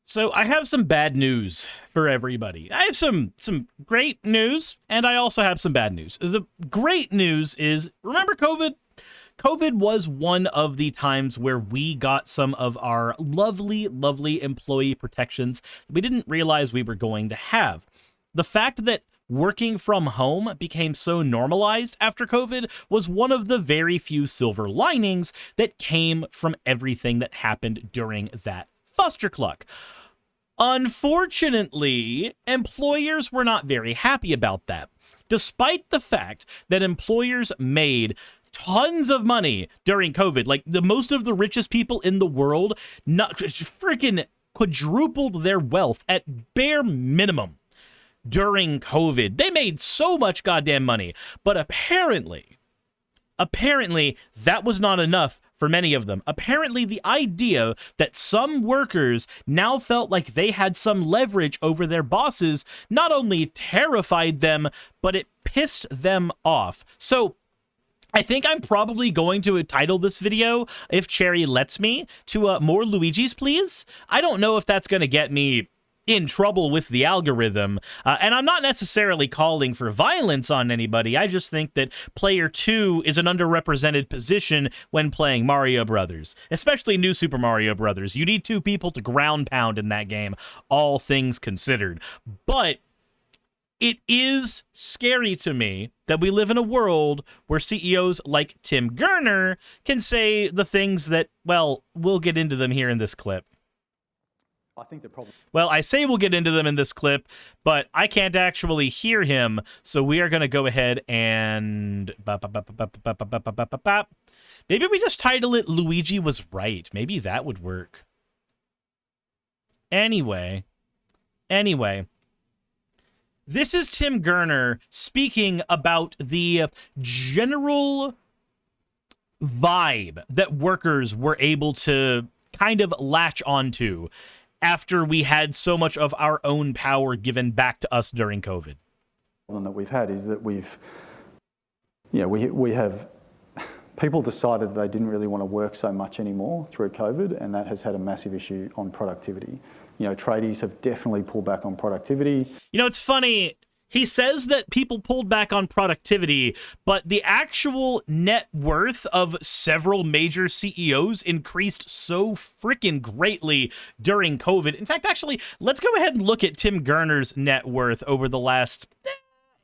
So I have some bad news for everybody. I have some great news, and I also have some bad news. The great news is, remember COVID? COVID was one of the times where we got some of our lovely, lovely employee protections that we didn't realize we were going to have. The fact that working from home became so normalized after COVID was one of the very few silver linings that came from everything that happened during that fustercluck. Unfortunately, employers were not very happy about that, despite the fact that employers made tons of money during COVID. Like, the most of the richest people in the world freaking quadrupled their wealth at bare minimum during COVID. They made so much goddamn money, but apparently that was not enough for many of them. Apparently, the idea that some workers now felt like they had some leverage over their bosses not only terrified them, but it pissed them off. So I think I'm probably going to title this video, if Cherry lets me, to more Luigi's, please. I don't know if that's going to get me in trouble with the algorithm, and I'm not necessarily calling for violence on anybody. I just think that player 2 is an underrepresented position when playing Mario Brothers, especially New Super Mario Brothers. You need 2 people to ground pound in that game, all things considered. But it is scary to me that we live in a world where CEOs like Tim Gurner can say the things that, well, we'll get into them here in this clip. I think the problem. Well, I say we'll get into them in this clip, but I can't actually hear him, so we are going to go ahead and maybe we just title it "Luigi Was Right." Maybe that would work. Anyway, this is Tim Gurner speaking about the general vibe that workers were able to kind of latch onto after we had so much of our own power given back to us during COVID. The problem that we've had is that we have people decided they didn't really want to work so much anymore through COVID, and that has had a massive issue on productivity. You know, tradies have definitely pulled back on productivity. You know, it's funny. He says that people pulled back on productivity, but the actual net worth of several major CEOs increased so freaking greatly during COVID. In fact, actually, let's go ahead and look at Tim Gurner's net worth over the last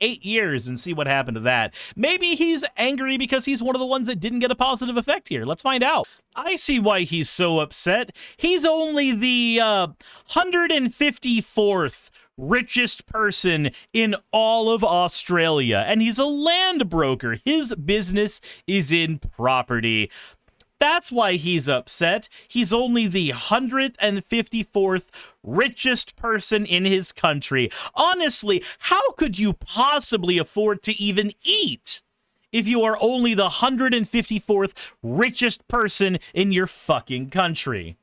8 years and see what happened to that. Maybe he's angry because he's one of the ones that didn't get a positive effect here. Let's find out. I see why he's so upset. He's only the 154th richest person in all of Australia, and he's a land broker. His business is in property. That's why he's upset. He's only the 154th richest person in his country. Honestly, how could you possibly afford to even eat if you are only the 154th richest person in your fucking country?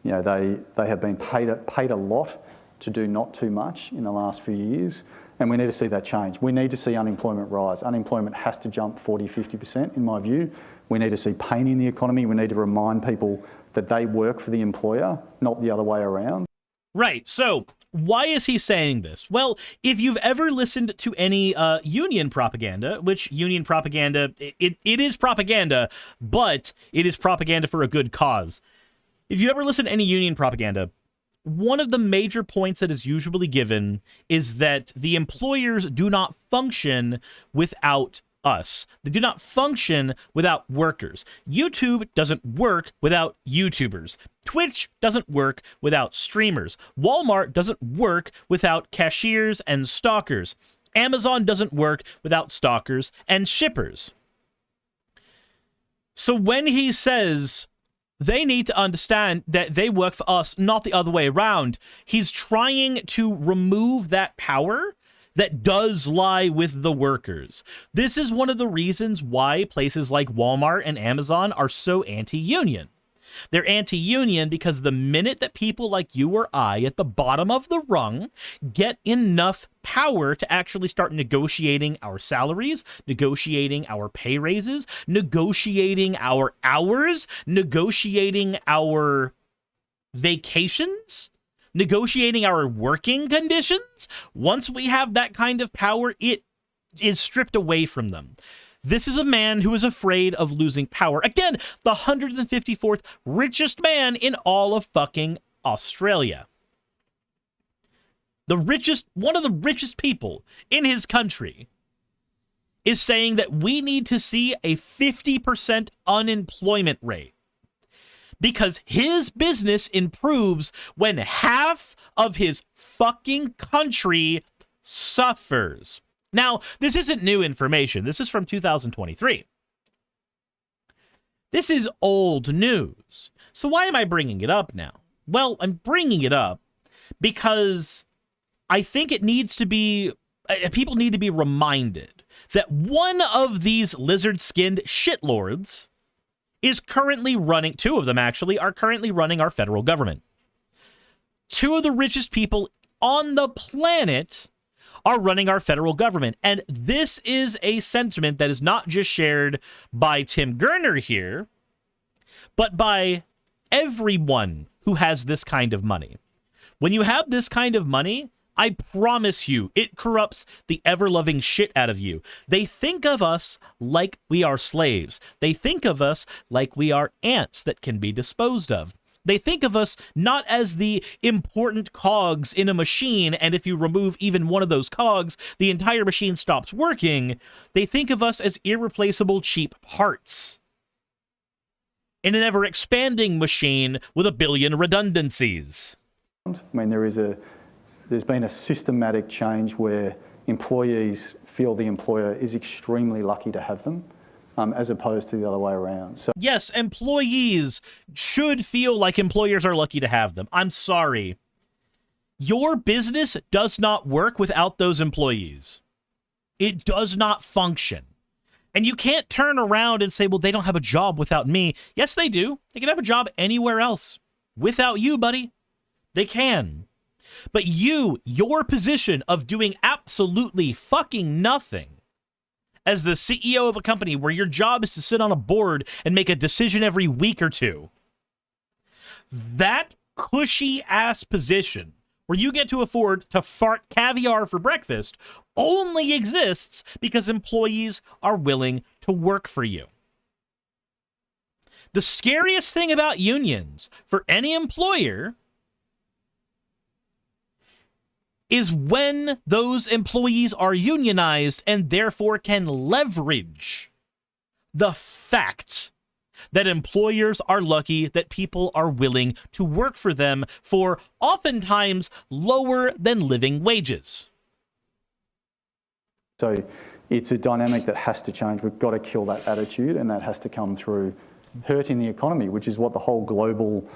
You know, they have been paid a lot to do not too much in the last few years, and we need to see that change. We need to see unemployment rise. Unemployment has to jump 40-50% in my view. We need to see pain in the economy. We need to remind people that they work for the employer, not the other way around. Right, so why is he saying this? Well, if you've ever listened to any union propaganda, which union propaganda, it is propaganda, but it is propaganda for a good cause. If you ever listen to any union propaganda, one of the major points that is usually given is that the employers do not function without us. They do not function without workers. YouTube doesn't work without YouTubers. Twitch doesn't work without streamers. Walmart doesn't work without cashiers and stalkers. Amazon doesn't work without stalkers and shippers. So when he says they need to understand that they work for us, not the other way around, he's trying to remove that power that does lie with the workers. This is one of the reasons why places like Walmart and Amazon are so anti-union. They're anti-union because the minute that people like you or I at the bottom of the rung get enough power to actually start negotiating our salaries, negotiating our pay raises, negotiating our hours, negotiating our vacations, negotiating our working conditions, once we have that kind of power, it is stripped away from them. This is a man who is afraid of losing power. Again, the 154th richest man in all of fucking Australia. One of the richest people in his country is saying that we need to see a 50% unemployment rate because his business improves when half of his fucking country suffers. Now, this isn't new information. This is from 2023. This is old news. So why am I bringing it up now? Well, I'm bringing it up because I think it needs to be, people need to be reminded that one of these lizard-skinned shitlords is currently running, two of them actually, are currently running our federal government. Two of the richest people on the planet are running our federal government. And this is a sentiment that is not just shared by Tim Gurner here, but by everyone who has this kind of money. When you have this kind of money, I promise you, it corrupts the ever-loving shit out of you. They think of us like we are slaves. They think of us like we are ants that can be disposed of. They think of us not as the important cogs in a machine, and if you remove even one of those cogs, the entire machine stops working. They think of us as irreplaceable cheap parts in an ever-expanding machine with a billion redundancies. I mean, there's been a systematic change where employees feel the employer is extremely lucky to have them, as opposed to the other way around. So yes, employees should feel like employers are lucky to have them. I'm sorry. Your business does not work without those employees. It does not function. And you can't turn around and say, well, they don't have a job without me. Yes, they do. They can have a job anywhere else. Without you, buddy. They can. But your position of doing absolutely fucking nothing as the CEO of a company where your job is to sit on a board and make a decision every week or two, that cushy-ass position where you get to afford to fart caviar for breakfast only exists because employees are willing to work for you. The scariest thing about unions for any employer is when those employees are unionized and therefore can leverage the fact that employers are lucky that people are willing to work for them for oftentimes lower than living wages. So it's a dynamic that has to change. We've got to kill that attitude, and that has to come through hurting the economy, which is what the whole global,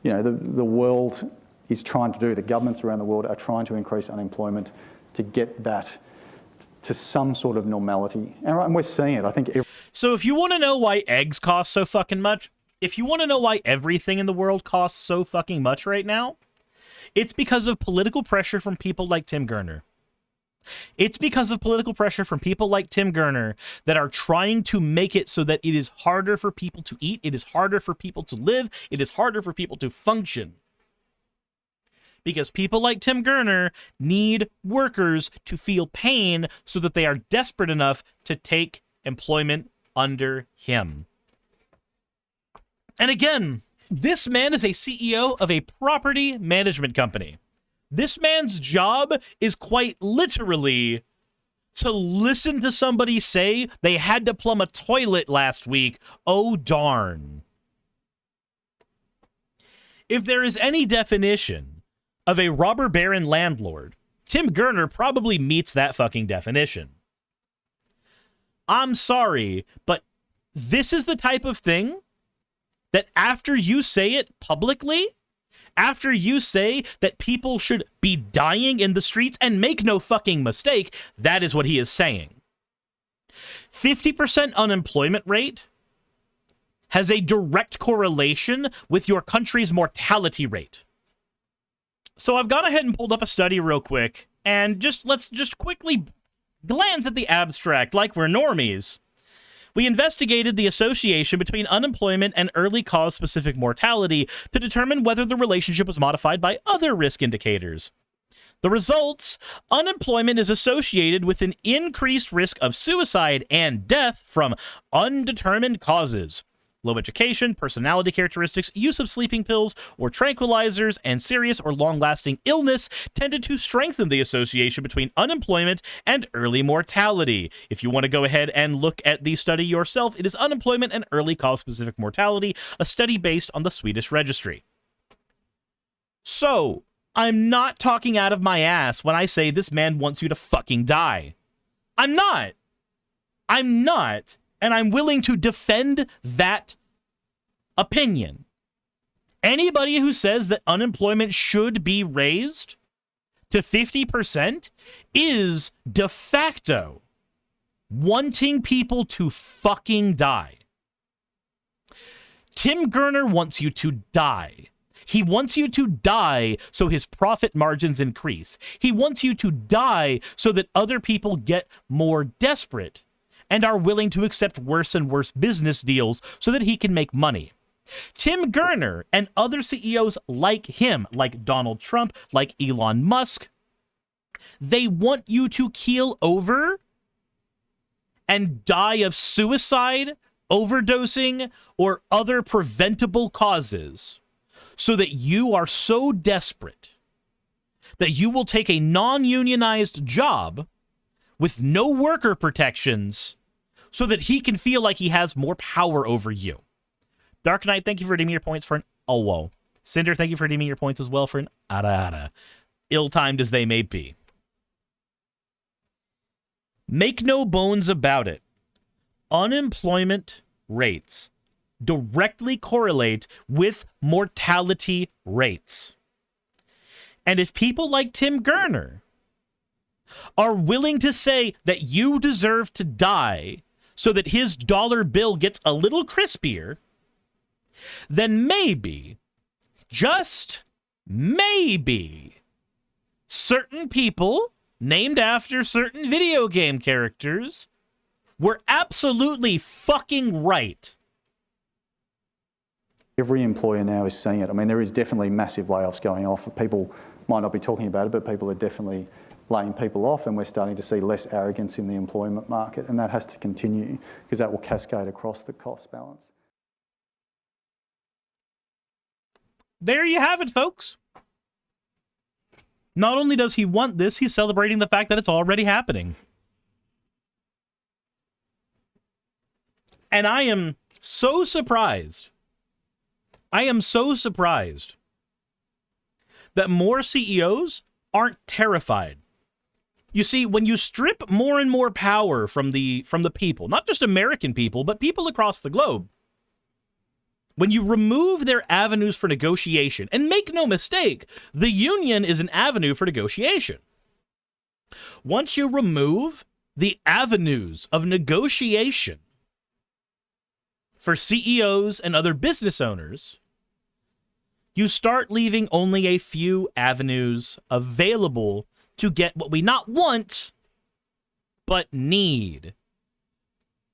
the world is trying to do. The governments around the world are trying to increase unemployment to get that to some sort of normality. And we're seeing it. I think. So if you want to know why eggs cost so fucking much, if you want to know why everything in the world costs so fucking much right now, it's because of political pressure from people like Tim Gurner. It's because of political pressure from people like Tim Gurner that are trying to make it so that it is harder for people to eat, it is harder for people to live, it is harder for people to function. Because people like Tim Gurner need workers to feel pain so that they are desperate enough to take employment under him. And again, this man is a CEO of a property management company. This man's job is quite literally to listen to somebody say they had to plumb a toilet last week. Oh, darn. If there is any definition of a robber baron landlord, Tim Gurner probably meets that fucking definition. I'm sorry, but this is the type of thing that after you say it publicly, after you say that people should be dying in the streets, and make no fucking mistake, that is what he is saying. 50% unemployment rate has a direct correlation with your country's mortality rate. So I've gone ahead and pulled up a study real quick, and let's quickly glance at the abstract like we're normies. We investigated the association between unemployment and early cause-specific mortality to determine whether the relationship was modified by other risk indicators. The results: unemployment is associated with an increased risk of suicide and death from undetermined causes. Low education, personality characteristics, use of sleeping pills or tranquilizers, and serious or long-lasting illness tended to strengthen the association between unemployment and early mortality. If you want to go ahead and look at the study yourself, it is Unemployment and Early Cause-Specific Mortality, a study based on the Swedish registry. So, I'm not talking out of my ass when I say this man wants you to fucking die. I'm not. And I'm willing to defend that opinion. Anybody who says that unemployment should be raised to 50% is de facto wanting people to fucking die. Tim Gurner wants you to die. He wants you to die so his profit margins increase. He wants you to die so that other people get more desperate and are willing to accept worse and worse business deals so that he can make money. Tim Gurner and other CEOs like him, like Donald Trump, like Elon Musk, they want you to keel over and die of suicide, overdosing, or other preventable causes so that you are so desperate that you will take a non-unionized job with no worker protections so that he can feel like he has more power over you. Dark Knight, thank you for redeeming your points for an Owo. Cinder, thank you for redeeming your points as well for an Ara. Ill-timed as they may be. Make no bones about it. Unemployment rates directly correlate with mortality rates. And if people like Tim Gurner are willing to say that you deserve to die so that his dollar bill gets a little crispier, then maybe, just maybe, certain people named after certain video game characters were absolutely fucking right. Every employer now is seeing it. I mean, there is definitely massive layoffs going off. People might not be talking about it, but people are definitely laying people off, and we're starting to see less arrogance in the employment market, and that has to continue because that will cascade across the cost balance. There you have it, folks. Not only does he want this, he's celebrating the fact that it's already happening. And I am so surprised. I am so surprised that more CEOs aren't terrified. You see, when you strip more and more power from the people, not just American people, but people across the globe, when you remove their avenues for negotiation, and make no mistake, the union is an avenue for negotiation. Once you remove the avenues of negotiation for CEOs and other business owners, you start leaving only a few avenues available to get what we not want, but need.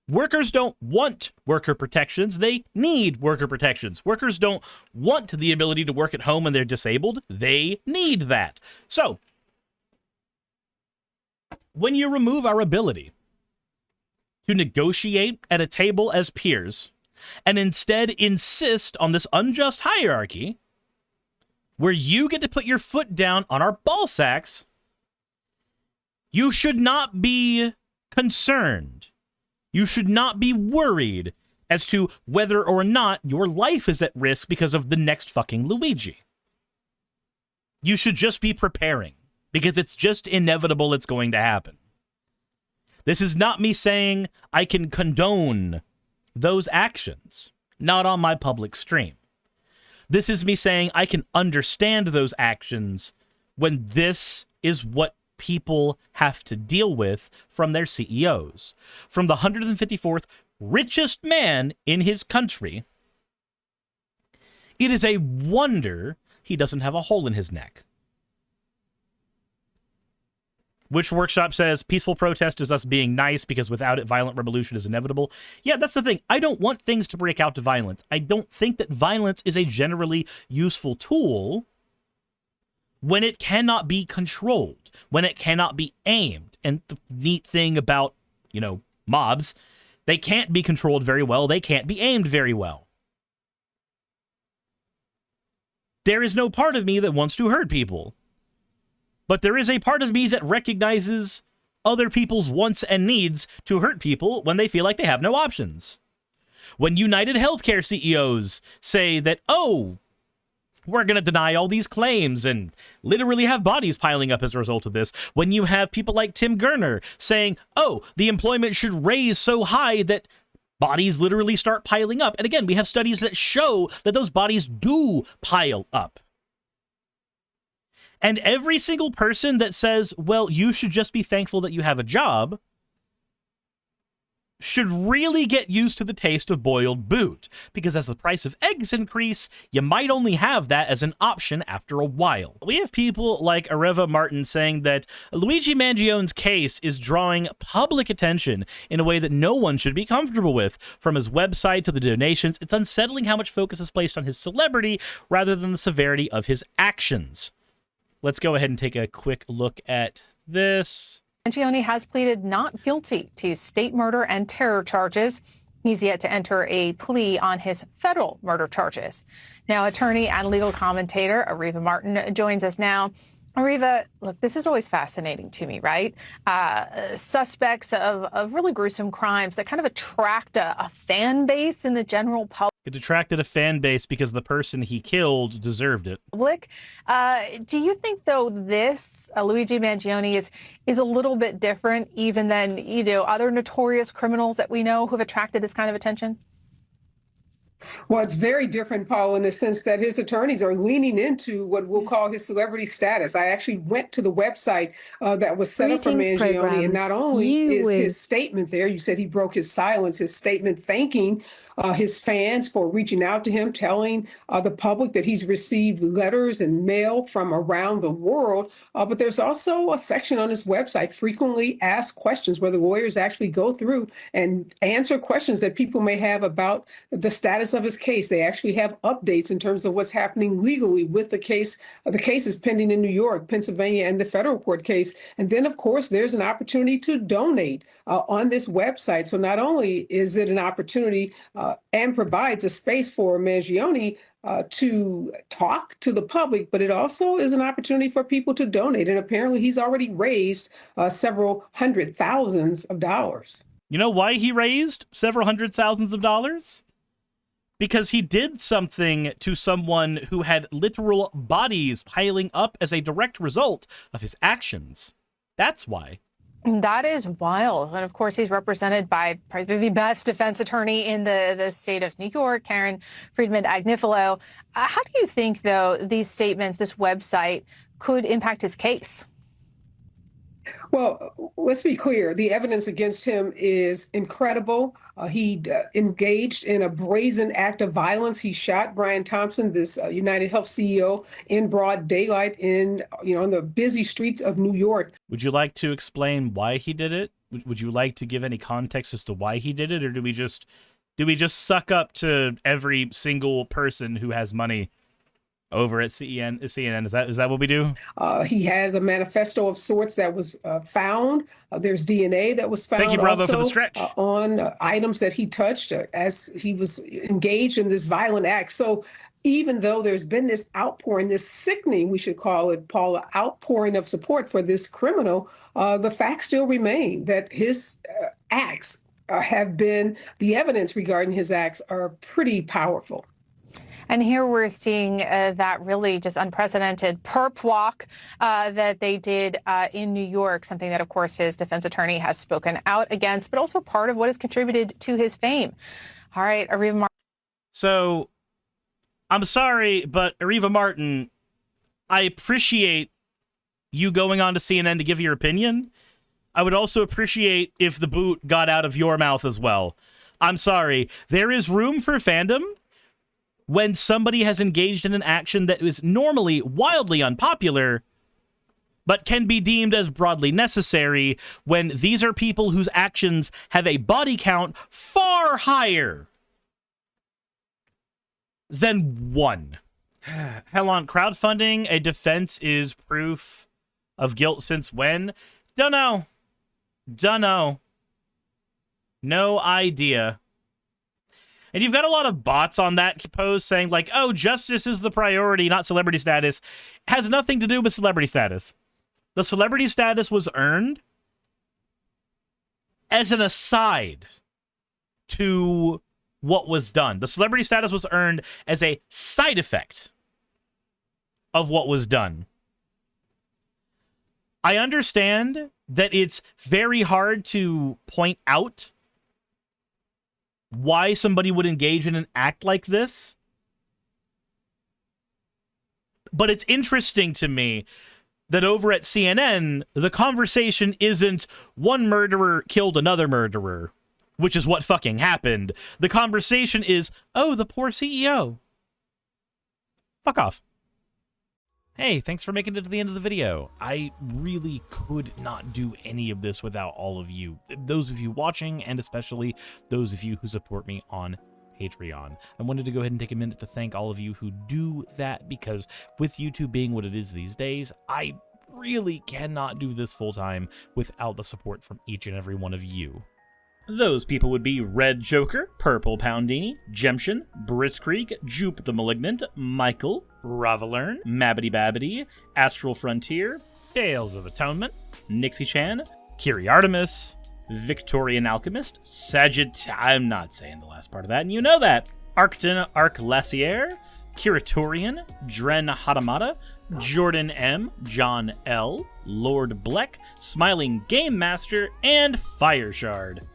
Workers don't want worker protections. They need worker protections. Workers don't want the ability to work at home when they're disabled. They need that. So, when you remove our ability to negotiate at a table as peers, and instead insist on this unjust hierarchy, where you get to put your foot down on our ball sacks, you should not be concerned. You should not be worried as to whether or not your life is at risk because of the next fucking Luigi. You should just be preparing, because it's just inevitable it's going to happen. This is not me saying I can condone those actions, not on my public stream. This is me saying I can understand those actions when this is what people have to deal with from their CEOs. From the 154th richest man in his country, it is a wonder he doesn't have a hole in his neck. Which Workshop says, peaceful protest is us being nice because without it, violent revolution is inevitable. Yeah, that's the thing. I don't want things to break out to violence. I don't think that violence is a generally useful tool when it cannot be controlled, when it cannot be aimed. And the neat thing about, mobs, they can't be controlled very well. They can't be aimed very well. There is no part of me that wants to hurt people. But there is a part of me that recognizes other people's wants and needs to hurt people when they feel like they have no options. When United Healthcare CEOs say that, we're going to deny all these claims and literally have bodies piling up as a result of this. When you have people like Tim Gurner saying, the employment should raise so high that bodies literally start piling up. And again, we have studies that show that those bodies do pile up. And every single person that says, well, you should just be thankful that you have a job, should really get used to the taste of boiled boot. Because as the price of eggs increase, you might only have that as an option after a while. We have people like Areva Martin saying that Luigi Mangione's case is drawing public attention in a way that no one should be comfortable with. From his website to the donations, it's unsettling how much focus is placed on his celebrity rather than the severity of his actions. Let's go ahead and take a quick look at this. Mangione has pleaded not guilty to state murder and terror charges. He's yet to enter a plea on his federal murder charges. Now, attorney and legal commentator Areva Martin joins us now. Areva, look, this is always fascinating to me, right? Suspects of really gruesome crimes that kind of attract a fan base in the general public. It attracted a fan base because the person he killed deserved it. Do you think, though, this Luigi Mangione is a little bit different even than, other notorious criminals that we know who have attracted this kind of attention? Well, it's very different, Paul, in the sense that his attorneys are leaning into what we'll call his celebrity status. I actually went to the website that was set up for Mangione, and not only is his statement there, you said he broke his silence, his statement thanking his fans for reaching out to him, telling the public that he's received letters and mail from around the world. But there's also a section on his website, frequently asked questions, where the lawyers actually go through and answer questions that people may have about the status of his case. They actually have updates in terms of what's happening legally with the case. The case is pending in New York, Pennsylvania, and the federal court case. And then, of course, there's an opportunity to donate on this website. So not only is it an opportunity and provides a space for Mangione to talk to the public, but it also is an opportunity for people to donate. And apparently he's already raised several hundred thousands of dollars. You know why he raised several hundred thousands of dollars? Because he did something to someone who had literal bodies piling up as a direct result of his actions. That's why. That is wild. And of course, he's represented by probably the best defense attorney in the state of New York, Karen Friedman Agnifilo. How do you think, though, these statements, this website, could impact his case? Well, let's be clear. The evidence against him is incredible. He engaged in a brazen act of violence. He shot Brian Thompson, this United Health CEO, in broad daylight in the busy streets of New York. Would you like to explain why he did it? Would you like to give any context as to why he did it, or do we just suck up to every single person who has money over at CNN? Is that what we do? He has a manifesto of sorts that was found. There's DNA that was found. Thank you, Bravo, also, for the stretch. On items that he touched as he was engaged in this violent act. So even though there's been this outpouring, this sickening, we should call it, Paul, outpouring of support for this criminal, the facts still remain that his acts have been, the evidence regarding his acts are pretty powerful. And here we're seeing that really just unprecedented perp walk that they did in New York, something that, of course, his defense attorney has spoken out against, but also part of what has contributed to his fame. All right, Areva Martin. So, I'm sorry, but Areva Martin, I appreciate you going on to CNN to give your opinion. I would also appreciate if the boot got out of your mouth as well. I'm sorry. There is room for fandom when somebody has engaged in an action that is normally wildly unpopular, but can be deemed as broadly necessary when these are people whose actions have a body count far higher than 1. Hell on, crowdfunding a defense is proof of guilt since when? Dunno. No idea. And you've got a lot of bots on that post saying like, oh, justice is the priority, not celebrity status. It has nothing to do with celebrity status. The celebrity status was earned as an aside to what was done. The celebrity status was earned as a side effect of what was done. I understand that it's very hard to point out why somebody would engage in an act like this. But it's interesting to me that over at CNN, the conversation isn't one murderer killed another murderer, which is what fucking happened. The conversation is, oh, the poor CEO. Fuck off. Hey, thanks for making it to the end of the video. I really could not do any of this without all of you. Those of you watching, and especially those of you who support me on Patreon. I wanted to go ahead and take a minute to thank all of you who do that, because with YouTube being what it is these days, I really cannot do this full time without the support from each and every one of you. Those people would be Red Joker, Purple Poundini, Jemshin, Britzkrieg, Jupe the Malignant, Michael, Ravalern, Mabbity Babbity, Astral Frontier, Tales of Atonement, Nixie Chan, Kiri Artemis, Victorian Alchemist, I'm not saying the last part of that, and you know that, Arcton Arclacier, Kiratorian, Dren Hadamata, Jordan M, John L, Lord Bleck, Smiling Game Master, and Fireshard.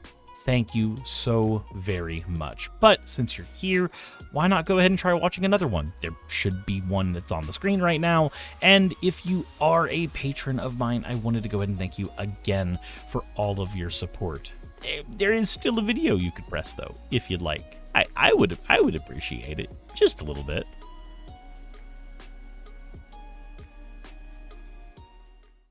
Thank you so very much. But since you're here, why not go ahead and try watching another one? There should be one that's on the screen right now. And if you are a patron of mine, I wanted to go ahead and thank you again for all of your support. There is still a video you could press though, if you'd like. I would appreciate it just a little bit.